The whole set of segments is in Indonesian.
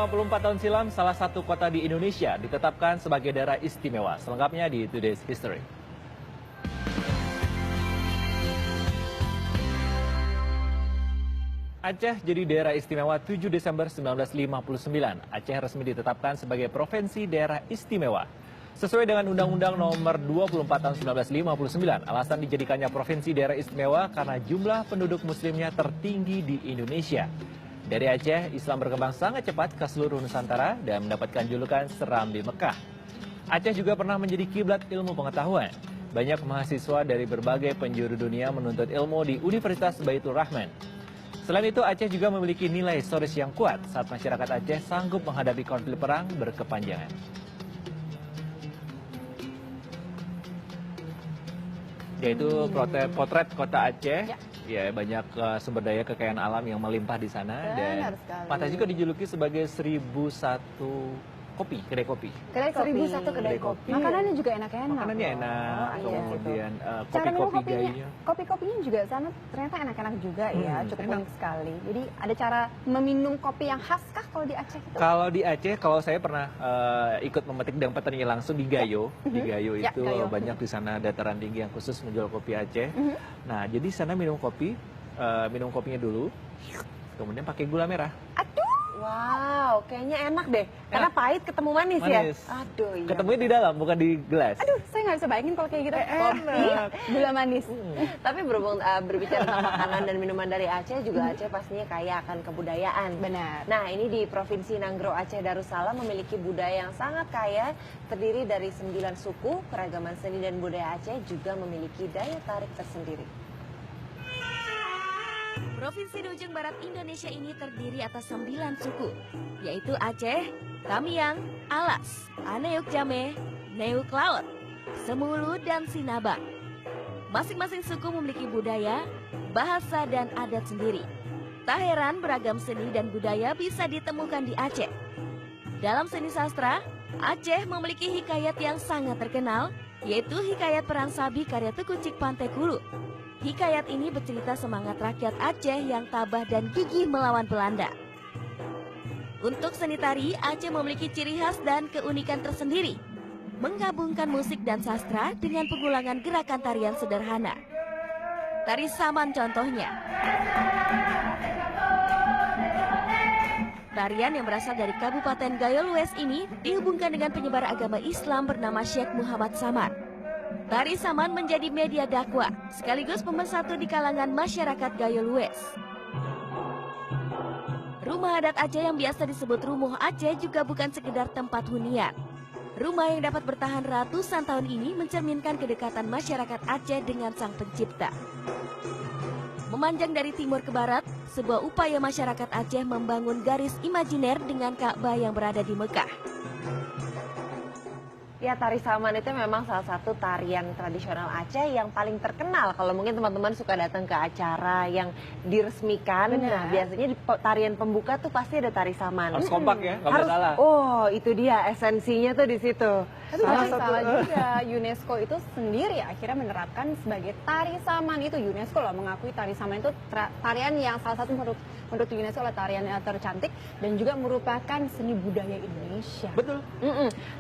54 tahun silam, salah satu kota di Indonesia ditetapkan sebagai daerah istimewa. Selengkapnya di Today's History. Aceh jadi daerah istimewa 7 Desember 1959. Aceh resmi ditetapkan sebagai provinsi daerah istimewa. Sesuai dengan Undang-Undang Nomor 24 tahun 1959, alasan dijadikannya provinsi daerah istimewa karena jumlah penduduk muslimnya tertinggi di Indonesia. Dari Aceh, Islam berkembang sangat cepat ke seluruh Nusantara dan mendapatkan julukan seram di Mekah. Aceh juga pernah menjadi kiblat ilmu pengetahuan. Banyak mahasiswa dari berbagai penjuru dunia menuntut ilmu di Universitas Baitul Rahman. Selain itu, Aceh juga memiliki nilai historis yang kuat saat masyarakat Aceh sanggup menghadapi konflik perang berkepanjangan. Yaitu potret kota Aceh. Ya, banyak sumber daya kekayaan alam yang melimpah di sana. Dan Patah juga dijuluki sebagai 1001 kopi, kedai kopi. Kedai kopi. 1001 kedai kopi. Makanannya juga enak-enak. Makanannya enak, kemudian cara minum kopi-kopi kopi-kopinya juga sana ternyata enak-enak juga ya, cukup unik sekali. Jadi ada cara meminum kopi yang khas kah kalau di Aceh itu? Kalau di Aceh, kalau saya pernah ikut memetik dan petani langsung di Gayo. Di Gayo itu banyak di sana dataran tinggi yang khusus menjual kopi Aceh. Nah, jadi sana minum kopinya dulu, kemudian pakai gula merah. Wow, kayaknya enak deh. Karena pahit ketemu manis ya. Aduh, iya. Ketemunya di dalam, bukan di gelas. Aduh, saya nggak bisa bayangin kalau kayak gitu. Kopi, gula manis. Tapi berhubung berbicara tentang makanan dan minuman dari Aceh, juga Aceh pastinya kaya akan kebudayaan. Benar. Nah, ini di Provinsi Nanggro Aceh Darussalam memiliki budaya yang sangat kaya, terdiri dari 9 suku. Keragaman seni dan budaya Aceh juga memiliki daya tarik tersendiri. Provinsi di ujung barat Indonesia ini terdiri atas 9 suku, yaitu Aceh, Tamiang, Alas, Aneuk Jame, Neuk Laut, Semulu, dan Sinabang. Masing-masing suku memiliki budaya, bahasa, dan adat sendiri. Tak heran beragam seni dan budaya bisa ditemukan di Aceh. Dalam seni sastra, Aceh memiliki hikayat yang sangat terkenal, yaitu Hikayat Perang Sabi karya Teuku Cikpante-Kulu. Hikayat ini bercerita semangat rakyat Aceh yang tabah dan gigih melawan Belanda. Untuk seni tari, Aceh memiliki ciri khas dan keunikan tersendiri, menggabungkan musik dan sastra dengan pengulangan gerakan tarian sederhana. Tari Saman contohnya. Tarian yang berasal dari Kabupaten Gayo Lues ini dihubungkan dengan penyebar agama Islam bernama Syekh Muhammad Saman. Tari Saman menjadi media dakwah, sekaligus pemersatu di kalangan masyarakat Gayo Lues. Rumah adat Aceh yang biasa disebut Rumuh Aceh juga bukan sekedar tempat hunian. Rumah yang dapat bertahan ratusan tahun ini mencerminkan kedekatan masyarakat Aceh dengan Sang Pencipta. Memanjang dari timur ke barat, sebuah upaya masyarakat Aceh membangun garis imajiner dengan Ka'bah yang berada di Mekah. Ya, tari Saman itu memang salah satu tarian tradisional Aceh yang paling terkenal. Kalau mungkin teman-teman suka datang ke acara yang diresmikan, nah, biasanya di tarian pembuka tuh pasti ada tari Saman. Harus kompak ya, nggak boleh salah. Oh, itu dia esensinya tuh di situ. Tapi salah juga, UNESCO itu sendiri akhirnya menerapkan sebagai tari Saman. Itu UNESCO loh mengakui tari Saman itu tarian yang salah satu menurut UNESCO adalah tarian yang tercantik dan juga merupakan seni budaya Indonesia. Betul.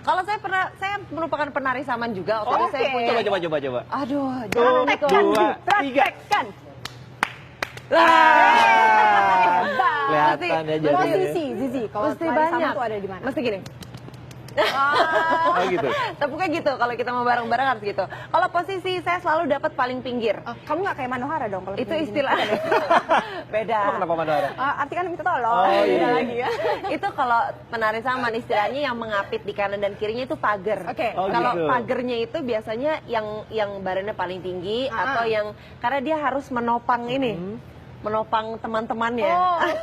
Kalau saya merupakan penari Saman juga. Saya punya... Coba. Aduh, jangan praktekkan. Kelihatan ya jadi. Posisi, Zizi, kalau tari Saman itu ada di mana? Mesti gini. Oh gitu. Tepuknya gitu, kalau kita mau bareng-bareng harus gitu. Kalau posisi saya selalu dapat paling pinggir. Kamu nggak kayak Manohara dong kalau itu istilah. Beda. Kenapa Manohara? Arti kan minta tolong. Oh, iya. Beda lagi ya. Itu kalau penari Saman istilahnya yang mengapit di kanan dan kirinya itu pagar. Kalau gitu. pagernya itu biasanya yang badannya paling tinggi atau yang karena dia harus menopang ini. Menopang teman-temannya.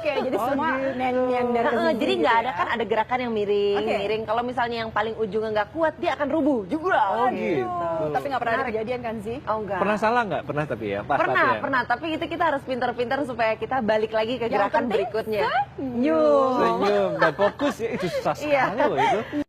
Jadi semua yang dari jadi nggak ada kan ada gerakan yang miring. Kalau misalnya yang paling ujungnya nggak kuat, dia akan rubuh juga. Gitu. Tapi nggak pernah kejadian kan sih? Oh enggak. Pernah salah nggak? Pernah tapi ya. Pernah. Tapi itu kita harus pintar-pintar supaya kita balik lagi ke gerakan berikutnya. Senyum dan fokus ya, itu susah sekali loh itu.